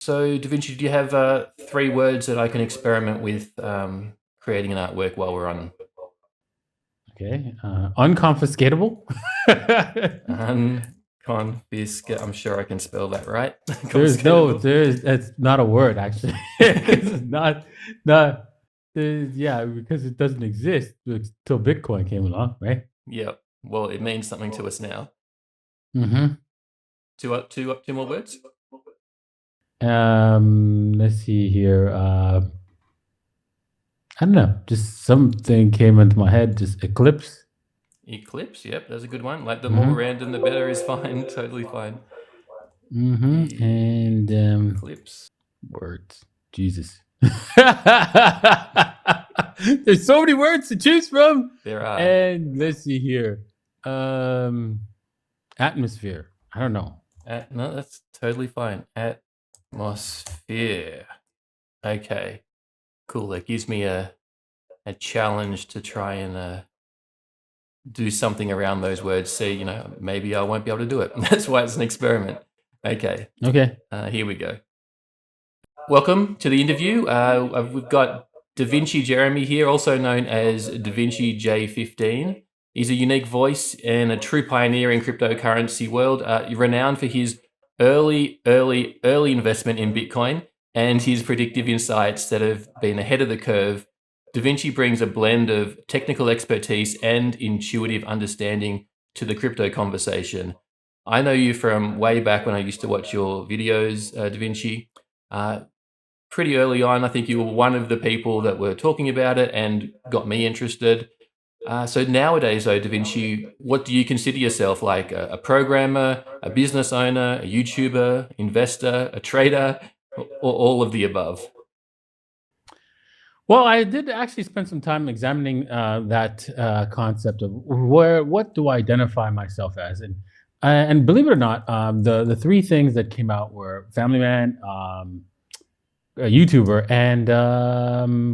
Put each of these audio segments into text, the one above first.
So, Davinci, do you have three words that I can experiment with creating an artwork while we're on? Okay. Unconfiscatable. Unconfiscate. I'm sure I can spell that right. Confiscatable. It's not a word actually. 'Cause it's not, yeah, because it doesn't exist until Bitcoin came along, right? Yep. Well, it means something to us now. Mm-hmm. Two more words. Let's see here. I don't know. Just something came into my head. Just eclipse. Eclipse. Yep, that's a good one. Like the more Mm-hmm. random, the better is fine. Totally fine. Mm-hmm. And Eclipse. words. Jesus. There's so many words to choose from. There are. And let's see here. Atmosphere. I don't know. No, that's totally fine. Atmosphere. Okay. Cool. That gives me a challenge to try and do something around those words. See, maybe I won't be able to do it. That's why it's an experiment. Okay, Okay. here we go. Welcome to the interview. We've got Davinci Jeremie here, also known as DavinciJ15. He's a unique voice and a true pioneer in cryptocurrency world, renowned for his early investment in Bitcoin and his predictive insights that have been ahead of the curve. Davinci brings a blend of technical expertise and intuitive understanding to the crypto conversation. I know you from way back when I used to watch your videos, Davinci. Pretty early on, I think you were one of the people that were talking about it and got me interested. So nowadays, though, Davinci, what do you consider yourself, like a programmer, a business owner, a YouTuber, investor, a trader, or all of the above? Well, I did actually spend some time examining that concept of what do I identify myself as, and believe it or not, the three things that came out were family man, a YouTuber, and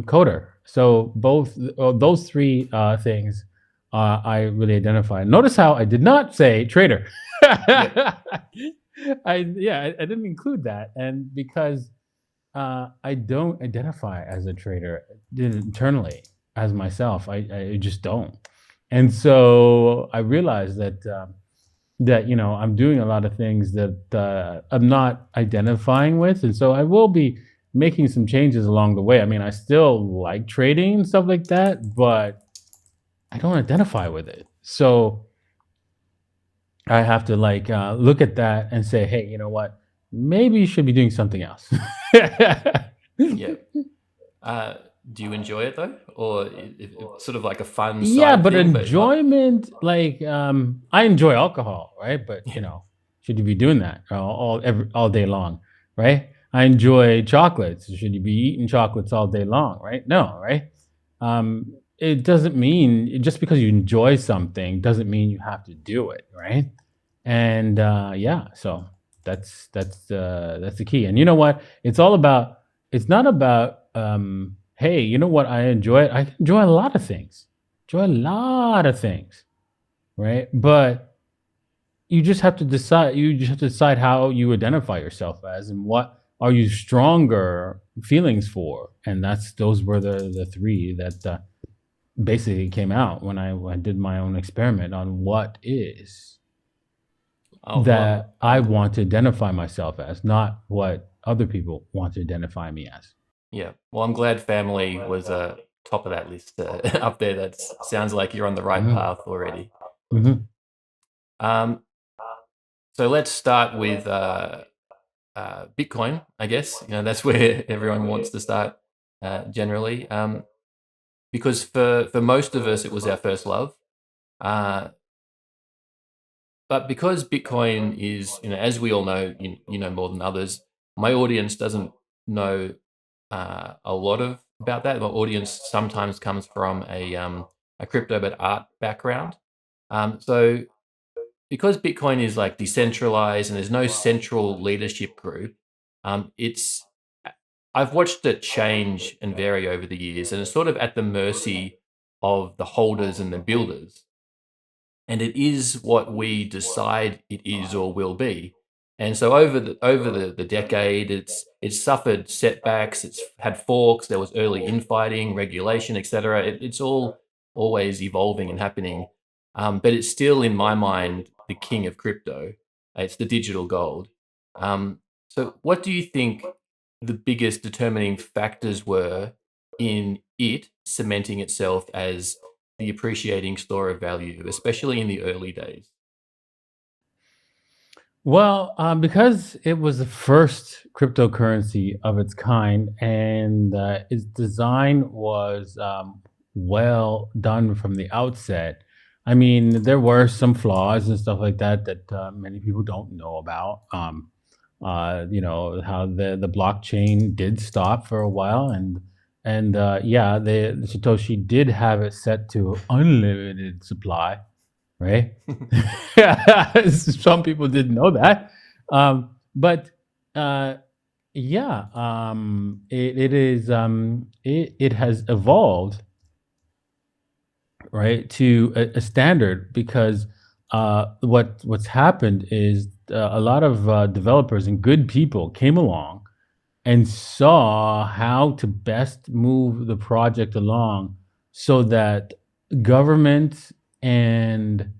coder. So both those three things I really identify. Notice how I did not say trader. Yep. I didn't include that, and because I don't identify as a trader internally as myself. I just don't. And so I realized that I'm doing a lot of things that I'm not identifying with, and so I will be making some changes along the way. I mean, I still like trading and stuff like that, but I don't identify with it. So I have to look at that and say, hey, you know what? Maybe you should be doing something else. Yep. Do you enjoy it though, or it's sort of like a fun Yeah, side but thing, but not? enjoyment, I enjoy alcohol, right? But Yeah. should you be doing that all day long, right? I enjoy chocolates. Should you be eating chocolates all day long, right? No, right? It doesn't mean just because you enjoy something doesn't mean you have to do it, right? And yeah, so that's the key. And you know what? It's all about. It's not about. Hey, you know what? I enjoy it. I enjoy a lot of things. Enjoy a lot of things, right? But you just have to decide. You just have to decide how you identify yourself as, and what are you stronger feelings for. And those were the three that basically came out when I did my own experiment on what is Oh well, that I want to identify myself as, not what other people want to identify me as. yeah. Well, I'm glad family was top of that list up there. That sounds like you're on the right Mhm. path already. Mhm. Um, so let's start with Bitcoin. I guess that's where everyone wants to start generally, because for most of us it was our first love. Uh, but because Bitcoin is, as we all know, you know more than others. My audience doesn't know a lot about that. My audience sometimes comes from a crypto but art background. So because Bitcoin is like decentralized and there's no central leadership group, it's I've watched it change and vary over the years, and it's sort of at the mercy of the holders and the builders. And it is what we decide it is or will be. And so over the decade, it's suffered setbacks. It's had forks. There was early infighting, regulation, etc. It's all always evolving and happening, but it's still in my mind the king of crypto. It's the digital gold. So, what do you think the biggest determining factors were in it cementing itself as the appreciating store of value, especially in the early days? Well, because it was the first cryptocurrency of its kind, and its design was well done from the outset. I mean, there were some flaws and stuff like that that many people don't know about. How the blockchain did stop for a while, and yeah, the Satoshi did have it set to unlimited supply, right? Some people didn't know that. But yeah, it has evolved, right, to a standard because what's happened is a lot of developers and good people came along and saw how to best move the project along so that government and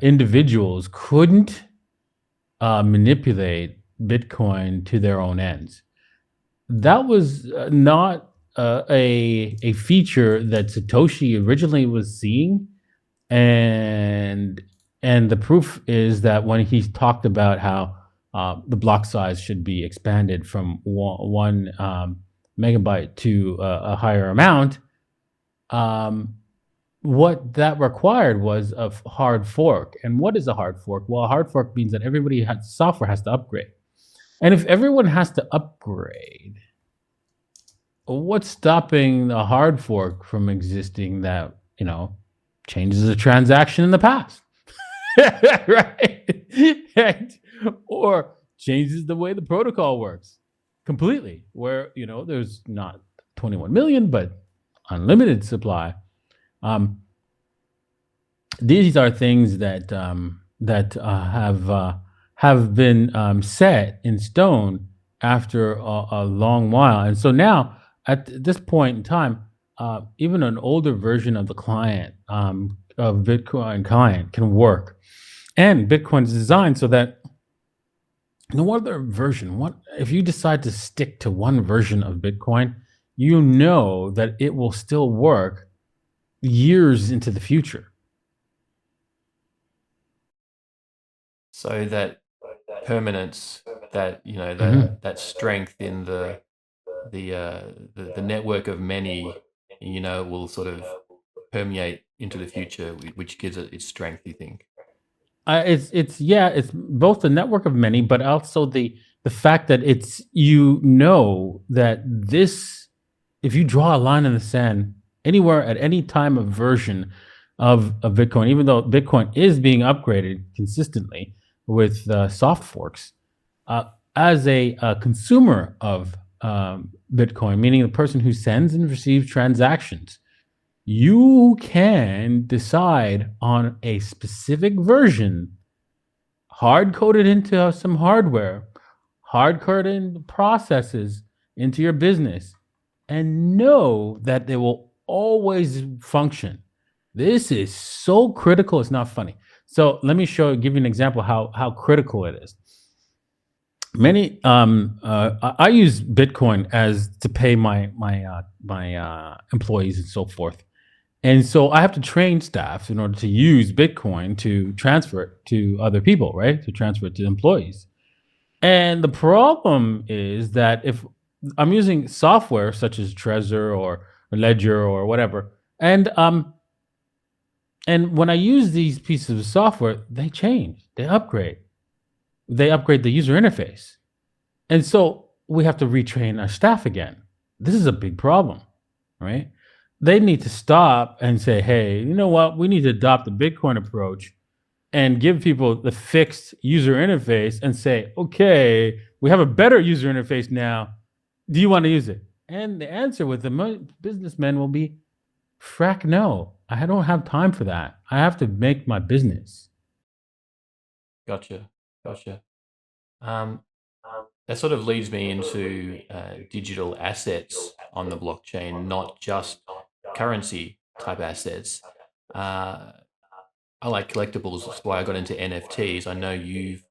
individuals couldn't manipulate Bitcoin to their own ends. That was not a feature that Satoshi originally was seeing, and the proof is that when he talked about how the block size should be expanded from one megabyte to a higher amount, um, what that required was a hard fork. And what is a hard fork? Well, a hard fork means that everybody has software has to upgrade. And if everyone has to upgrade, what's stopping the hard fork from existing that, changes a transaction in the past? Right? And- or changes the way the protocol works completely, where, there's not 21 million, but unlimited supply. Um, these are things that have been set in stone after a long while, and so now at this point in time, even an older version of the client of Bitcoin client can work, and Bitcoin is designed so that no other version. What if you decide to stick to one version of Bitcoin? You know that it will still work years into the future. So that permanence, that Mhm. that strength in the network of many, will sort of permeate into the future, which gives it its strength. You think? It's yeah, it's both the network of many, but also the fact that it's that this if you draw a line in the sand anywhere at any time of version of Bitcoin, even though Bitcoin is being upgraded consistently with soft forks, uh, as a consumer of Bitcoin, meaning the person who sends and receives transactions, you can decide on a specific version, hard coded into some hardware, hard coded processes into your business, and know that they will always function. This is so critical, it's not funny. So let me give you an example how critical it is. Many I use Bitcoin as to pay my employees and so forth. And so I have to train staff in order to use Bitcoin to transfer it to other people, right? To transfer it to employees. And the problem is that if I'm using software such as Trezor or Ledger or whatever, and when I use these pieces of software, they change, they upgrade the user interface. And so we have to retrain our staff again. This is a big problem, right? They need to stop and say, hey, you know what? We need to adopt the Bitcoin approach and give people the fixed user interface and say, okay, we have a better user interface now. Do you want to use it? And the answer with the businessmen will be, frack no. I don't have time for that. I have to make my business. Gotcha, gotcha. Um, that sort of leads me into digital assets on the blockchain, not just currency type assets. Uh, I like collectibles. That's why I got into NFTs. I know you've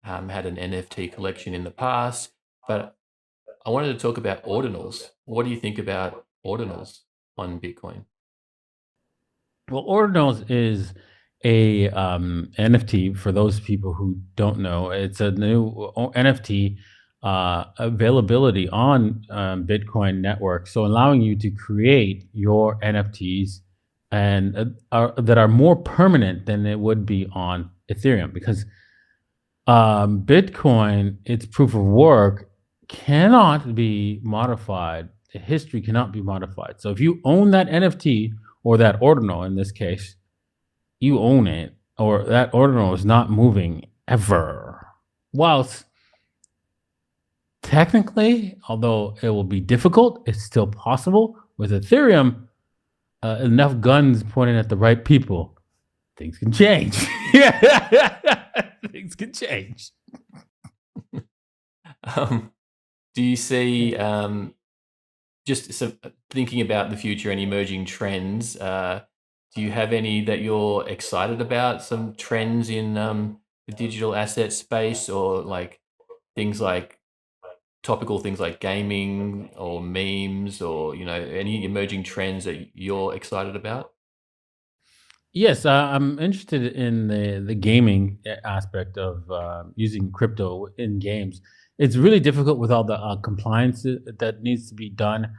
had an NFT collection in the past, but I wanted to talk about ordinals. What do you think about ordinals on Bitcoin? Well, Ordinals is a NFT for those people who don't know. It's a new NFT availability on Bitcoin network, so allowing you to create your NFTs and that are more permanent than it would be on Ethereum because Bitcoin, its proof of work cannot be modified. The history cannot be modified. So if you own that NFT or that ordinal in this case, you own it, or that ordinal is not moving ever. Whilst technically, although it will be difficult, it's still possible. With Ethereum, enough guns pointing at the right people, things can change. Things can change. Do you see just thinking about the future and emerging trends? Do you have any that you're excited about? Some trends in the digital asset space, or like things like topical things like gaming or memes, or any emerging trends that you're excited about? Yes, I'm interested in the gaming aspect of using crypto in games. It's really difficult with all the compliance that needs to be done.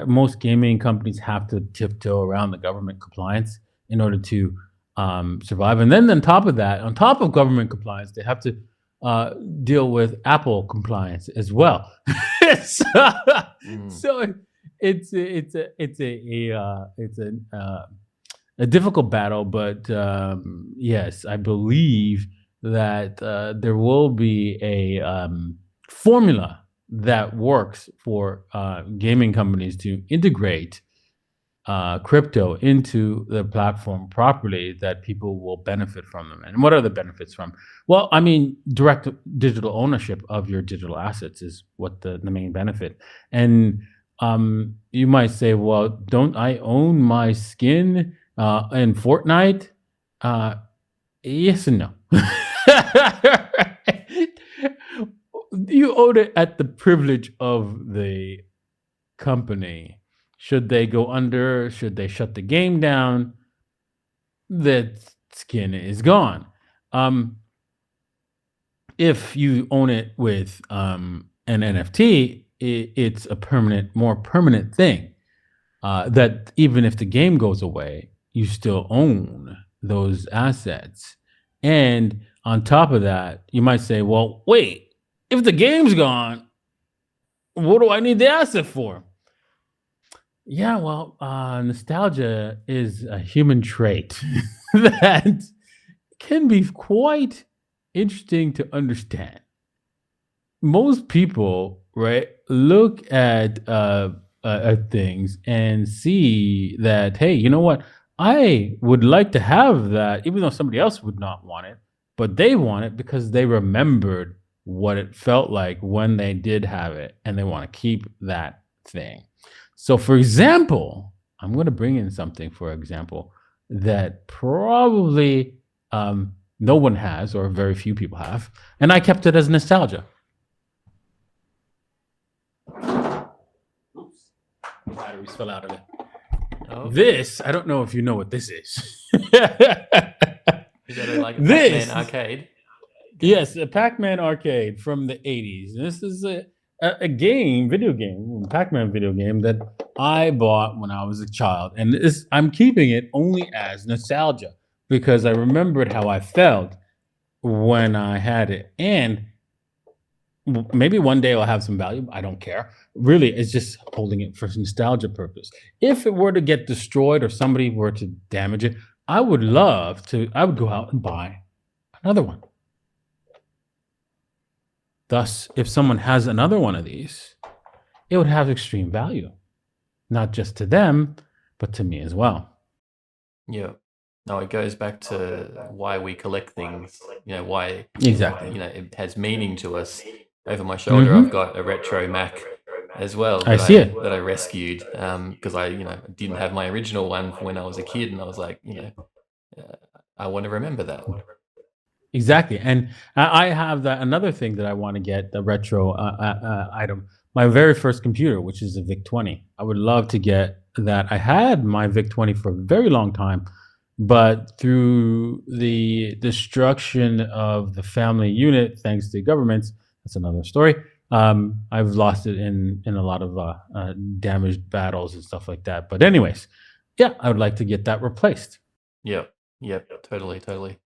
Most gaming companies have to tiptoe around the government compliance in order to survive. And then on top of that, on top of government compliance, they have to deal with Apple compliance as well. so, Mm. so it's a difficult battle, but yes, I believe that there will be a formula that works for gaming companies to integrate crypto into the platform properly that people will benefit from them. And what are the benefits from? Well, I mean, direct digital ownership of your digital assets is what the main benefit. And you might say, well, don't I own my skin in Fortnite? Yes and no. You own it at the privilege of the company. Should they go under? Should they shut the game down? That skin is gone. If you own it with an NFT, it's a more permanent thing. That even if the game goes away, you still own those assets. And on top of that, you might say, well, wait, if the game's gone, what do I need the asset for? Yeah, well, nostalgia is a human trait that can be quite interesting to understand. Most people, right, look at things and see that, hey, you know what? I would like to have that, even though somebody else would not want it, but they want it because they remembered what it felt like when they did have it, and they want to keep that thing. So, for example, I'm going to bring in something, for example, that probably no one has, or very few people have, and I kept it as nostalgia. Oops, batteries fell out of it. Oh, This, I don't know if you know what this is. is that like a This, Pac-Man arcade? yes, a Pac-Man arcade from the 80s. This is a video game, Pac-Man video game that I bought when I was a child. And I'm keeping it only as nostalgia because I remembered how I felt when I had it. And maybe one day it'll have some value. I don't care. Really, it's just holding it for nostalgia purpose. If it were to get destroyed or somebody were to damage it, I would go out and buy another one. Thus, if someone has another one of these, it would have extreme value, not just to them, but to me as well. Yeah. No, it goes back to why we collect things. Why Exactly. it has meaning to us. Over my shoulder, I've Hmm. got a retro Mac as well I that see I it. that I rescued because I didn't have my original one when I was a kid, and I was like, I want to remember that. Exactly. And I have that another thing that I want to get the retro item. My very first computer, which is a VIC 20. I would love to get that. I had my VIC 20 for a very long time, but through the destruction of the family unit, thanks to governments, that's another story. I've lost it in a lot of damaged battles and stuff like that. But anyways, yeah, I would like to get that replaced. Yep, yep, totally, totally.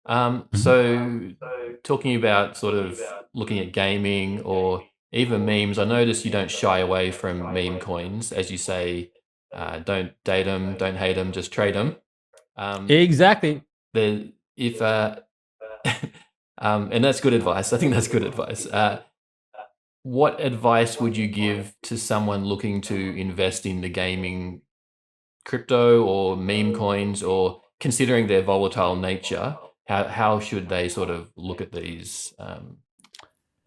Mhm. So talking about sort of looking at gaming or even memes, I notice you don't shy away from meme coins, as you say. Don't date them, don't hate them, just trade them. Um, Exactly. the if and that's good advice. I think that's good advice. What advice would you give to someone looking to invest in the gaming crypto or meme coins, or considering their volatile nature? How should they sort of look at these Well,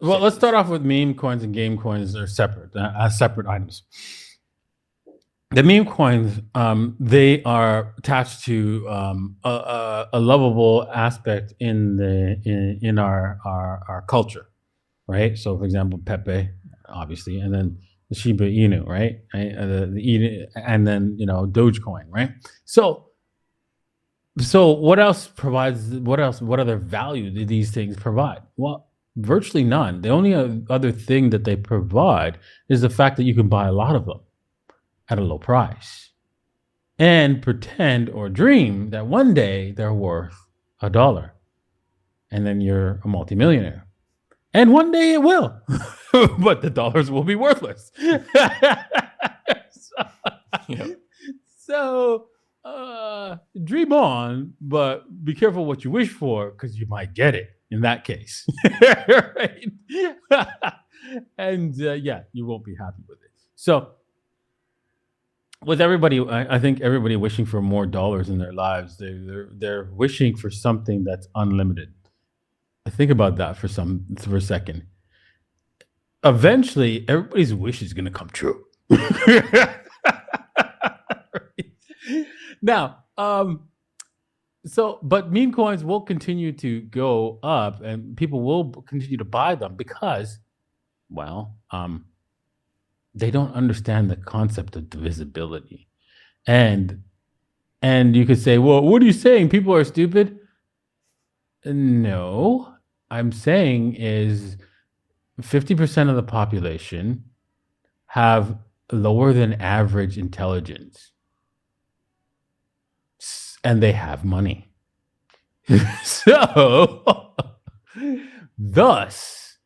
let's sectors? start off with meme coins and game coins are separate, as separate items. The meme coins, they are attached to a lovable aspect in our culture, right? So, for example, Pepe, obviously, and then the Shiba Inu, right? And then Dogecoin, right? So, what else provides? What else? What other value do these things provide? Well, virtually none. The only other thing that they provide is the fact that you can buy a lot of them at a low price and pretend or dream that one day they're worth $1, and then you're a multimillionaire. And one day it will, but the dollars will be worthless. so, Yeah. so dream on, but be careful what you wish for because you might get it in that case. Right? And yeah, you won't be happy with it. So, with everybody, I think everybody wishing for more dollars in their lives, they're wishing for something that's unlimited. Think about that for a second. Eventually, everybody's wish is going to come true. Now, but meme coins will continue to go up, and people will continue to buy them because, well, they don't understand the concept of divisibility, and you could say, well, what are you saying? People are stupid. No, I'm saying is 50% of the population have lower than average intelligence, and they have money. So, thus,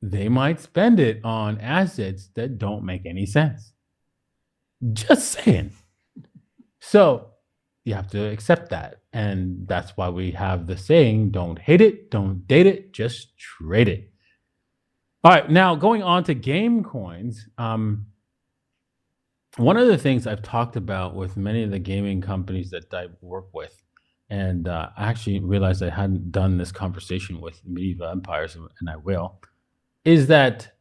they might spend it on assets that don't make any sense. Just saying. So, you have to accept that. And that's why we have the saying, don't hate it, don't date it, just trade it. All right, now going on to game coins. One of the things I've talked about with many of the gaming companies that I work with, and I actually realized I hadn't done this conversation with medieval empires, and I will, is that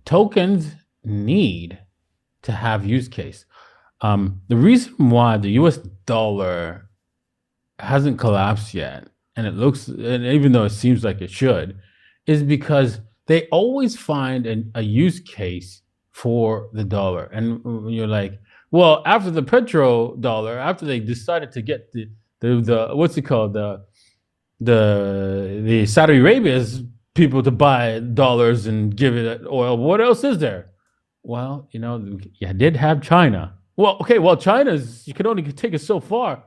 tokens need to have use case. The reason why the US dollar hasn't collapsed yet, and even though it seems like it should, is because they always find a use case for the dollar. And you're like, well, after the petrodollar, after they decided to get the what's it called, the Saudi Arabia's people to buy dollars and give it oil, what else is there? Well, you did have China. Well, okay, well, China's, you can only take it so far.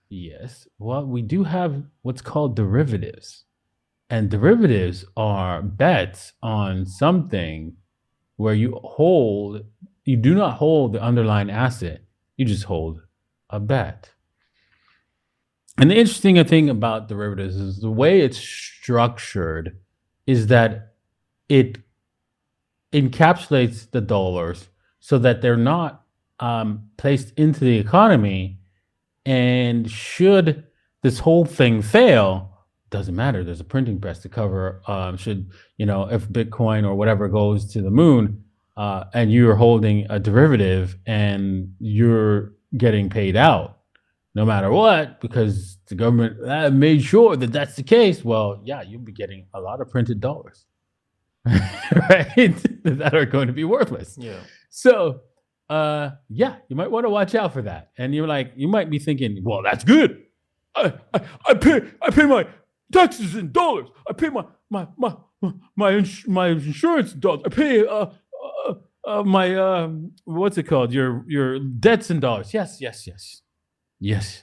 Yes. Well, we do have what's called derivatives. And derivatives are bets on something where you do not hold the underlying asset, you just hold a bet. And the interesting thing about derivatives is the way it's structured is that it encapsulates the dollars so that they're not placed into the economy And should this whole thing fail, doesn't matter. There's a printing press to cover. Should, if Bitcoin or whatever goes to the moon, and you're holding a derivative and you're getting paid out no matter what, because the government made sure that that's the case, well, yeah, you'll be getting a lot of printed dollars, right? That are going to be worthless. Yeah. So, yeah, you might want to watch out for that. And you might be thinking, well, that's good. I pay my taxes in dollars. I pay my insurance in dollars. I pay my what's it called? Your debts in dollars. Yes.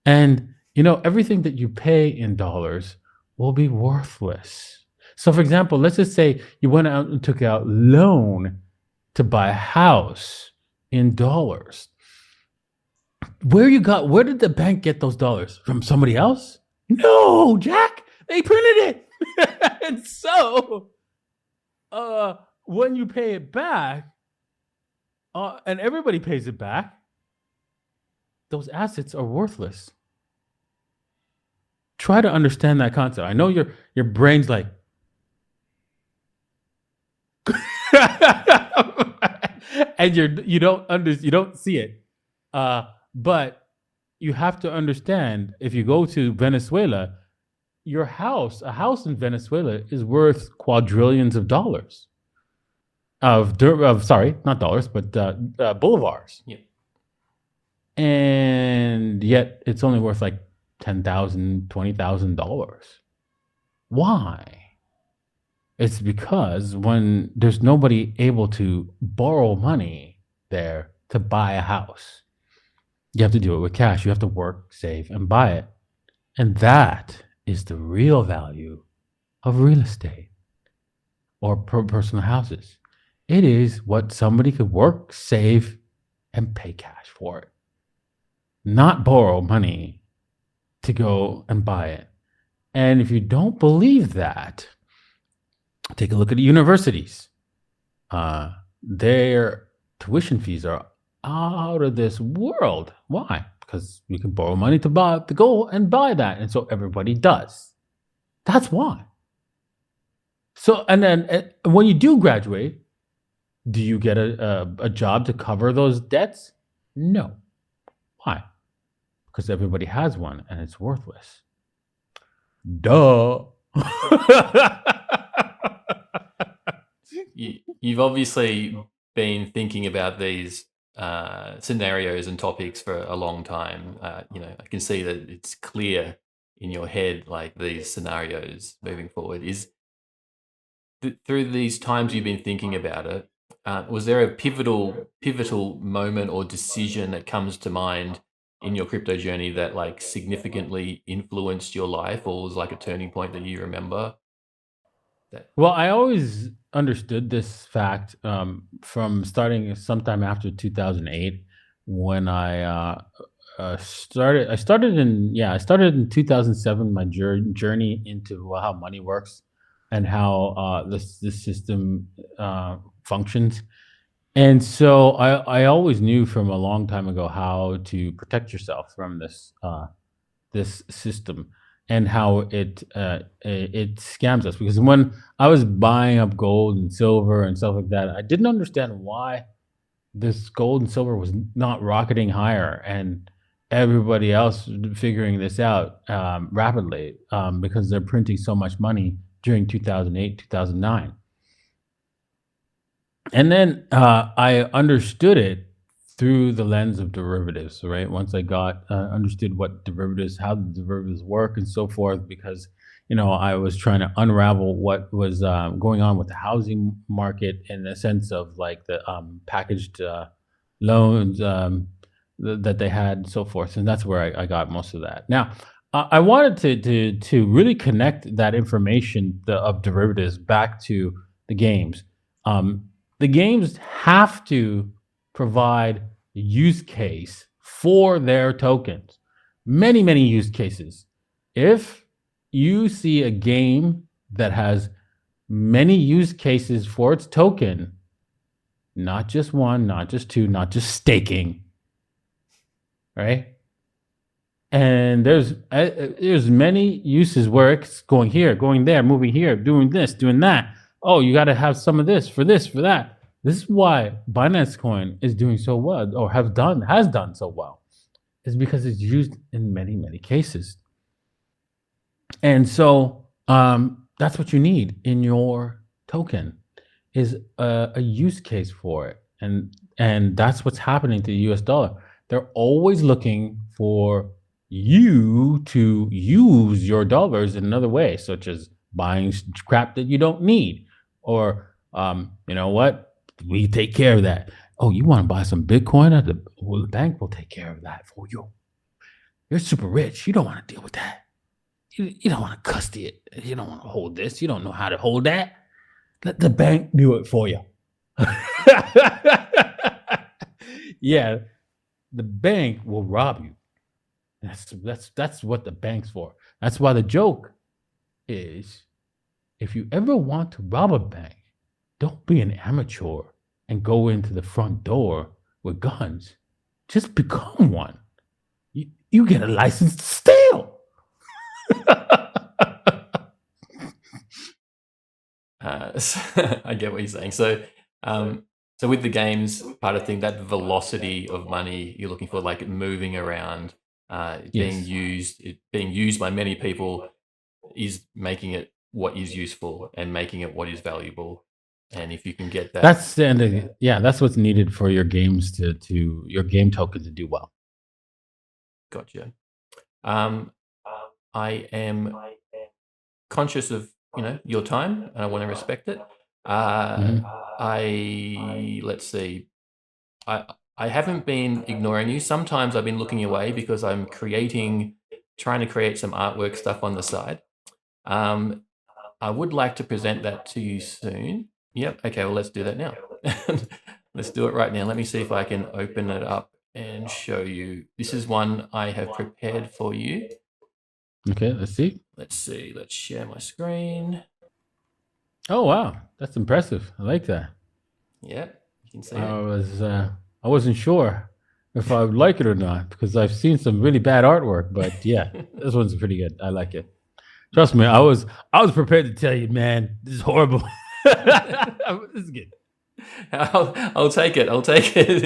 And everything that you pay in dollars will be worthless. So for example, let's just say you went out and took out loan to buy a house in dollars. Where did the bank get those dollars? From somebody else? No, Jack, they printed it. And so when you pay it back, and everybody pays it back, those assets are worthless. Try to understand that concept. I know your brain's like, and you don't see it. But you have to understand, if you go to Venezuela, a house in Venezuela is worth quadrillions of dollars. Sorry, not dollars, but bolivars. Yeah. And yet it's only worth like $10,000, $20,000. Why? It's because when there's nobody able to borrow money there to buy a house, you have to do it with cash. You have to work, save, and buy it. And that is the real value of real estate or personal houses. It is what somebody could work, save, and pay cash for it. Not borrow money to go and buy it. And if you don't believe that, take a look at the universities. Their tuition fees are out of this world. Why? Because you can borrow money to go and buy that. And so everybody does. That's why. So, and then when you do graduate, do you get a job to cover those debts? No. Why? Because everybody has one and it's worthless. Duh. You've obviously been thinking about these scenarios and topics for a long time. I can see that it's clear in your head, like these scenarios moving forward. Through these times you've been thinking about it, was there a pivotal moment or decision that comes to mind in your crypto journey that like significantly influenced your life, or was like a turning point that you remember? Well, I always understood this fact from starting sometime after 2008 when I started. I started in 2007 my journey into how money works and how this system functions. And so I always knew from a long time ago how to protect yourself from this system and how it scams us. Because when I was buying up gold and silver and stuff like that, I didn't understand why this gold and silver was not rocketing higher, and everybody else figuring this out rapidly because they're printing so much money during 2008, 2009. And then I understood it through the lens of derivatives, right? Once I understood what how the derivatives work and so forth, because, I was trying to unravel what was going on with the housing market in the sense of like the packaged loans that they had and so forth. And that's where I got most of that. Now, I wanted to really connect that information of derivatives back to the games. The games have to provide a use case for their tokens. Many, many use cases. If you see a game that has many use cases for its token, not just one, not just two, not just staking, right? And there's many uses where it's going here, going there, moving here, doing this, doing that. Oh, you got to have some of this, for that. This is why Binance Coin is doing so well, or has done so well, is because it's used in many cases. And so that's what you need in your token, is a use case for it. And that's what's happening to the US dollar. They're always looking for you to use your dollars in another way, such as buying crap that you don't need. Or, you know what? We take care of that. Oh, you want to buy some Bitcoin? The bank will take care of that for you. You're super rich. You don't want to deal with that. You don't want to custody it. You don't want to hold this. You don't know how to hold that. Let the bank do it for you. Yeah, the bank will rob you. That's what the bank's for. That's why the joke is, if you ever want to rob a bank, don't be an amateur and go into the front door with guns. Just become one. You get a license to steal. I get what you're saying. So, so with the games part of thing, that velocity of money you're looking for, like moving around, being used by many people, is making it what is useful and making it what is valuable. And if you can get that, that's what's needed for your games to your game token to do well. Gotcha. I am conscious of your time, and I want to respect it. Let's see. I haven't been ignoring you. Sometimes I've been looking away because I'm trying to create some artwork stuff on the side. I would like to present that to you soon. Yep. Okay. Well, let's do that now. Let's do it right now. Let me see if I can open it up and show you. This is one I have prepared for you. Okay, let's see. Let's share my screen. Oh, wow. That's impressive. I like that. Yeah, you can see I wasn't sure if I would like it or not, because I've seen some really bad artwork, but yeah, this one's pretty good. I like it. Trust me, I was prepared to tell you, man, this is horrible. This is good. I'll take it. I'll take it.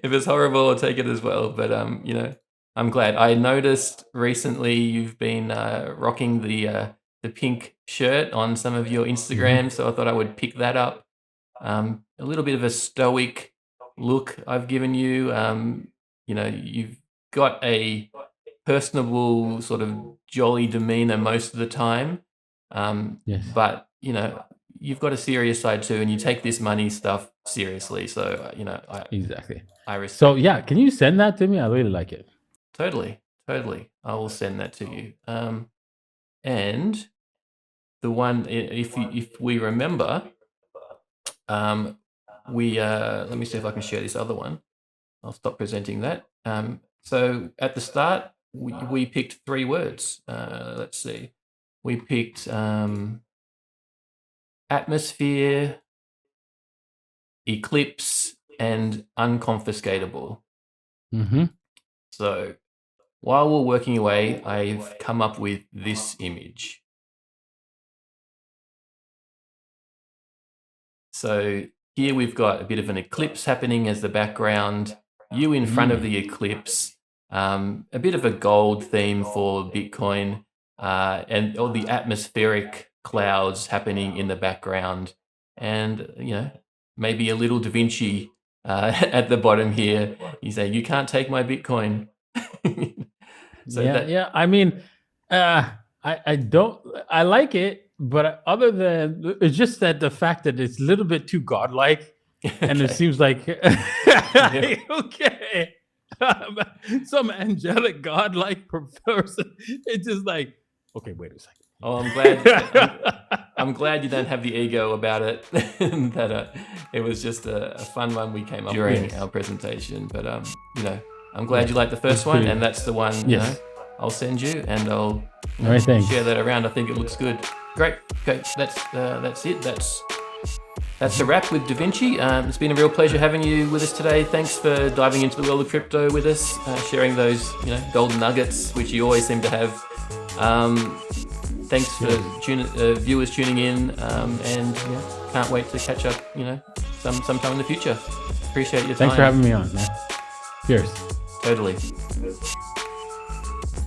If it's horrible, I'll take it as well. But I'm glad. I noticed recently you've been rocking the pink shirt on some of your Instagram, so I thought I would pick that up. A little bit of a stoic look I've given you. You've got a personable, sort of jolly demeanor most of the time. Yes. But you've got a serious side too, and you take this money stuff seriously. So Exactly. I respect. So yeah, can you send that to me? I really like it. Totally. I will send that to you. And the one, if we remember, we let me see if I can share this other one. I'll stop presenting that. So at the start, we picked 3 words. Let's see. We picked atmosphere, eclipse, and unconfiscatable. So while we're working away, I've come up with this image. So here we've got a bit of an eclipse happening as the background, you in front of the eclipse, a bit of a gold theme for Bitcoin, and all the atmospheric clouds happening in the background, and maybe a little Davinci at the bottom here. You say, "You can't take my Bitcoin." So I mean, I don't. I like it, but other than it's just that the fact that it's a little bit too godlike, and it seems like okay, some angelic godlike person. It's just like, okay, wait a second. Oh, I'm glad. I'm glad you don't have the ego about it. That it was just a fun one we came up during our presentation. But I'm glad you liked the first one, and that's the one. I'll send you, and I'll share that around. I think it looks good. Great. Okay, that's it. That's That's a wrap with Davinci. It's been a real pleasure having you with us today. Thanks for diving into the world of crypto with us, sharing those golden nuggets, which you always seem to have. Thanks for viewers tuning in, and can't wait to catch up sometime in the future. Appreciate your time. Thanks for having me on, man. Cheers. Totally.